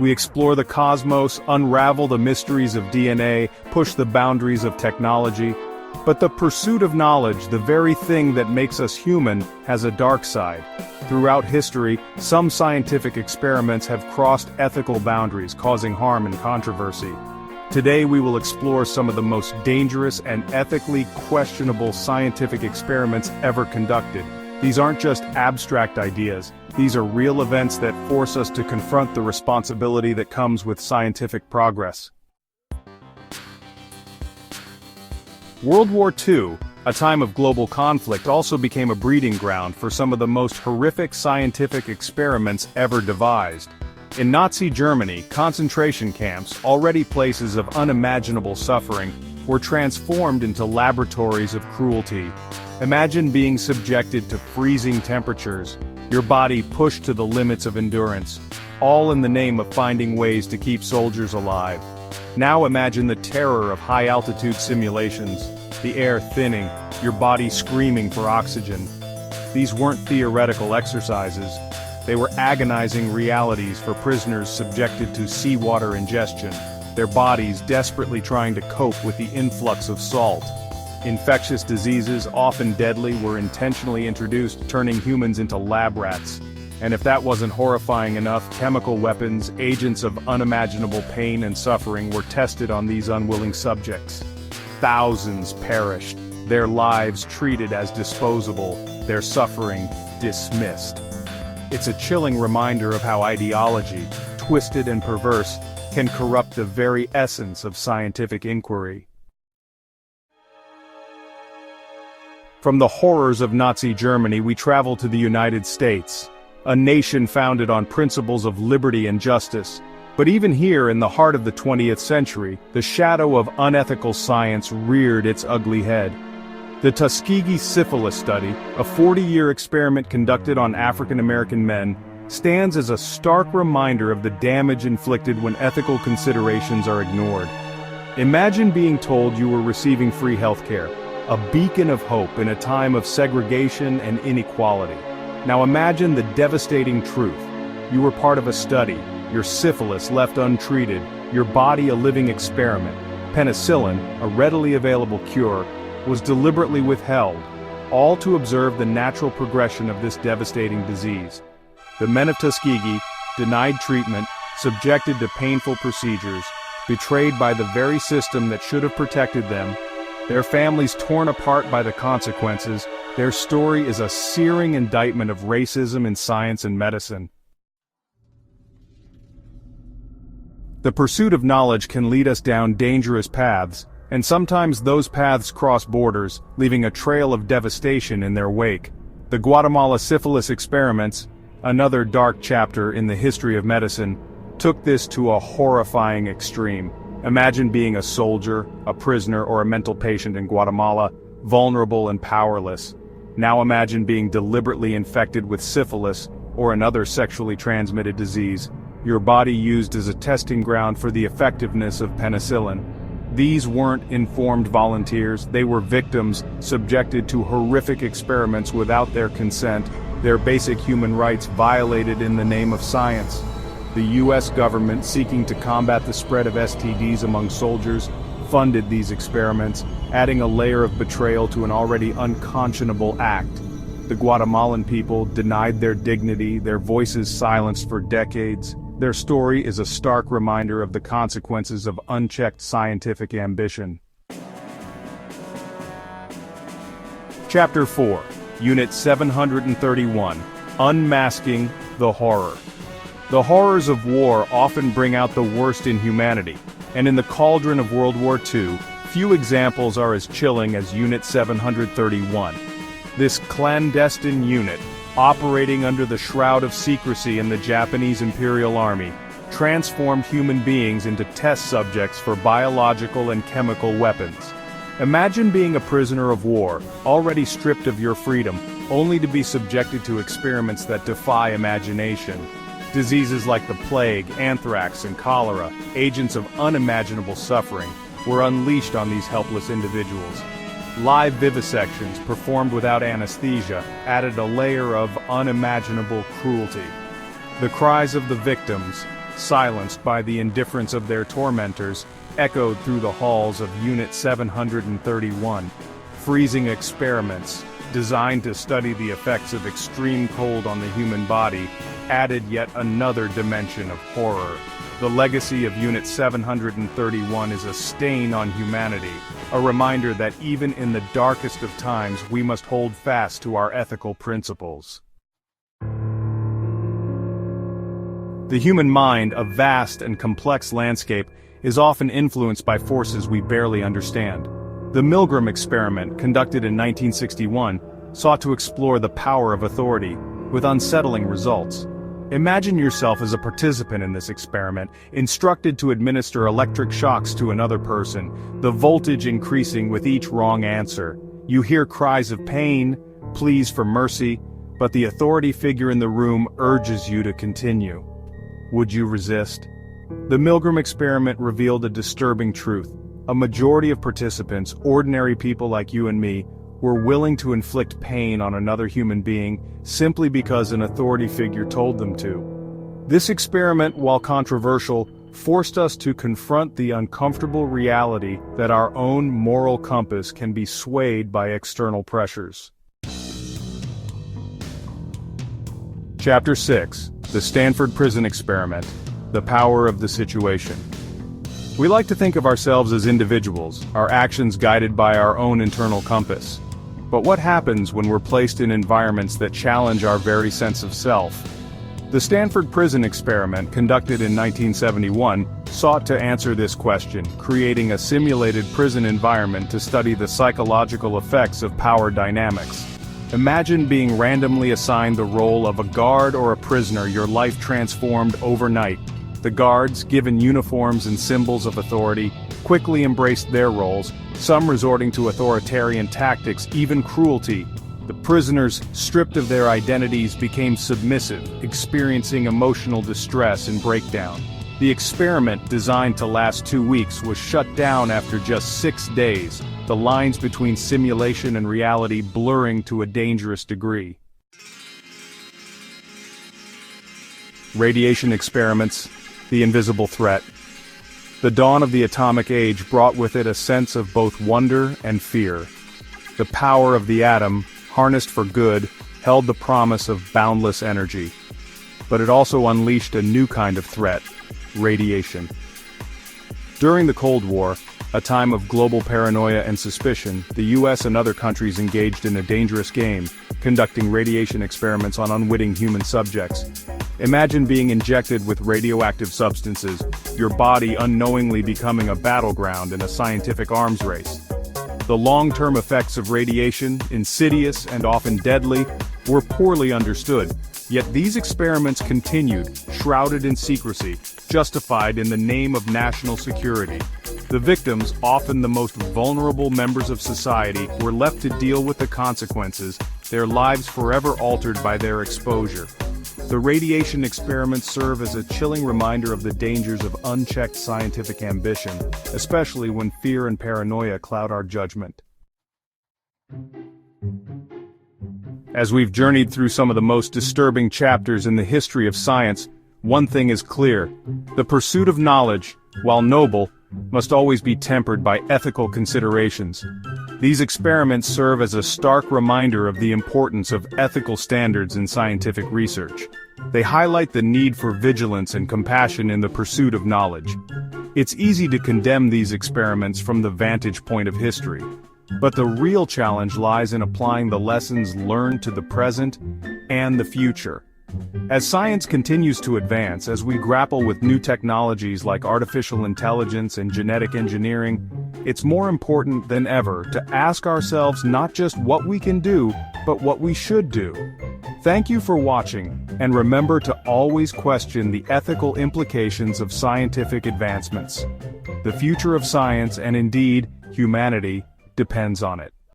We explore the cosmos, unravel the mysteries of DNA, push the boundaries of technology. But the pursuit of knowledge, the very thing that makes us human, has a dark side. Throughout history, some scientific experiments have crossed ethical boundaries, causing harm and controversy. Today we will explore some of the most dangerous and ethically questionable scientific experiments ever conducted. These aren't just abstract ideas. These are real events that force us to confront the responsibility that comes with scientific progress. World War II, a time of global conflict, also became a breeding ground for some of the most horrific scientific experiments ever devised. In Nazi Germany, concentration camps, already places of unimaginable suffering, were transformed into laboratories of cruelty. Imagine being subjected to freezing temperatures, your body pushed to the limits of endurance, all in the name of finding ways to keep soldiers alive. Now imagine the terror of high-altitude simulations, the air thinning, your body screaming for oxygen. These weren't theoretical exercises. They were agonizing realities for prisoners subjected to seawater ingestion, their bodies desperately trying to cope with the influx of salt. Infectious diseases, often deadly, were intentionally introduced, turning humans into lab rats. And if that wasn't horrifying enough, chemical weapons, agents of unimaginable pain and suffering, were tested on these unwilling subjects. Thousands perished, their lives treated as disposable, their suffering dismissed. It's a chilling reminder of how ideology, twisted and perverse, can corrupt the very essence of scientific inquiry. From the horrors of Nazi Germany, we travel to the United States, a nation founded on principles of liberty and justice. But even here, in the heart of the 20th century, the shadow of unethical science reared its ugly head. The Tuskegee syphilis study, a 40-year experiment conducted on African American men, stands as a stark reminder of the damage inflicted when ethical considerations are ignored. Imagine being told you were receiving free healthcare, a beacon of hope in a time of segregation and inequality. Now imagine the devastating truth. You were part of a study, your syphilis left untreated, your body a living experiment. Penicillin, a readily available cure, was deliberately withheld, all to observe the natural progression of this devastating disease. The men of Tuskegee, denied treatment, subjected to painful procedures, betrayed by the very system that should have protected them, their families torn apart by the consequences. Their story is a searing indictment of racism in science and medicine. The pursuit of knowledge can lead us down dangerous paths, and sometimes those paths cross borders, leaving a trail of devastation in their wake. The Guatemala syphilis experiments, another dark chapter in the history of medicine, took this to a horrifying extreme. Imagine being a soldier, a prisoner, or a mental patient in Guatemala, vulnerable and powerless. Now imagine being deliberately infected with syphilis, or another sexually transmitted disease, your body used as a testing ground for the effectiveness of penicillin. These weren't informed volunteers, they were victims, subjected to horrific experiments without their consent, their basic human rights violated in the name of science. The U.S. government, seeking to combat the spread of STDs among soldiers, funded these experiments, adding a layer of betrayal to an already unconscionable act. The Guatemalan people, denied their dignity, their voices silenced for decades. Their story is a stark reminder of the consequences of unchecked scientific ambition. Chapter 4, Unit 731, Unmasking the Horror. The horrors of war often bring out the worst in humanity, and in the cauldron of World War II, few examples are as chilling as Unit 731. This clandestine unit, operating under the shroud of secrecy in the Japanese Imperial Army, transformed human beings into test subjects for biological and chemical weapons. Imagine being a prisoner of war, already stripped of your freedom, only to be subjected to experiments that defy imagination. Diseases like the plague, anthrax, and cholera, agents of unimaginable suffering, were unleashed on these helpless individuals. Live vivisections, performed without anesthesia, added a layer of unimaginable cruelty. The cries of the victims, silenced by the indifference of their tormentors, echoed through the halls of Unit 731. Freezing experiments, designed to study the effects of extreme cold on the human body, added yet another dimension of horror. The legacy of Unit 731 is a stain on humanity, a reminder that even in the darkest of times we must hold fast to our ethical principles. The human mind, a vast and complex landscape, is often influenced by forces we barely understand. The Milgram experiment, conducted in 1961, sought to explore the power of authority, with unsettling results. Imagine yourself as a participant in this experiment, instructed to administer electric shocks to another person, the voltage increasing with each wrong answer. You hear cries of pain, pleas for mercy, but the authority figure in the room urges you to continue. Would you resist? The Milgram experiment revealed a disturbing truth. A majority of participants, ordinary people like you and me, were willing to inflict pain on another human being simply because an authority figure told them to. This experiment, while controversial, forced us to confront the uncomfortable reality that our own moral compass can be swayed by external pressures. Chapter 6: The Stanford Prison Experiment, The Power of the Situation. We like to think of ourselves as individuals, our actions guided by our own internal compass. But what happens when we're placed in environments that challenge our very sense of self? The Stanford Prison Experiment, conducted in 1971, sought to answer this question, creating a simulated prison environment to study the psychological effects of power dynamics. Imagine being randomly assigned the role of a guard or a prisoner, your life transformed overnight. The guards, given uniforms and symbols of authority, quickly embraced their roles, some resorting to authoritarian tactics, even cruelty. The prisoners, stripped of their identities, became submissive, experiencing emotional distress and breakdown. The experiment, designed to last 2 weeks, was shut down after just 6 days, the lines between simulation and reality blurring to a dangerous degree. Radiation experiments, the invisible threat. The dawn of the atomic age brought with it a sense of both wonder and fear. The power of the atom, harnessed for good, held the promise of boundless energy. But it also unleashed a new kind of threat: radiation. During the Cold War, a time of global paranoia and suspicion, the US and other countries engaged in a dangerous game, conducting radiation experiments on unwitting human subjects. Imagine being injected with radioactive substances, your body unknowingly becoming a battleground in a scientific arms race. The long-term effects of radiation, insidious and often deadly, were poorly understood, yet these experiments continued, shrouded in secrecy, justified in the name of national security. The victims, often the most vulnerable members of society, were left to deal with the consequences, their lives forever altered by their exposure. The radiation experiments serve as a chilling reminder of the dangers of unchecked scientific ambition, especially when fear and paranoia cloud our judgment. As we've journeyed through some of the most disturbing chapters in the history of science, one thing is clear: the pursuit of knowledge, while noble, must always be tempered by ethical considerations. These experiments serve as a stark reminder of the importance of ethical standards in scientific research. They highlight the need for vigilance and compassion in the pursuit of knowledge. It's easy to condemn these experiments from the vantage point of history. But the real challenge lies in applying the lessons learned to the present and the future. As science continues to advance, as we grapple with new technologies like artificial intelligence and genetic engineering, it's more important than ever to ask ourselves not just what we can do, but what we should do. Thank you for watching, and remember to always question the ethical implications of scientific advancements. The future of science, and indeed, humanity, depends on it.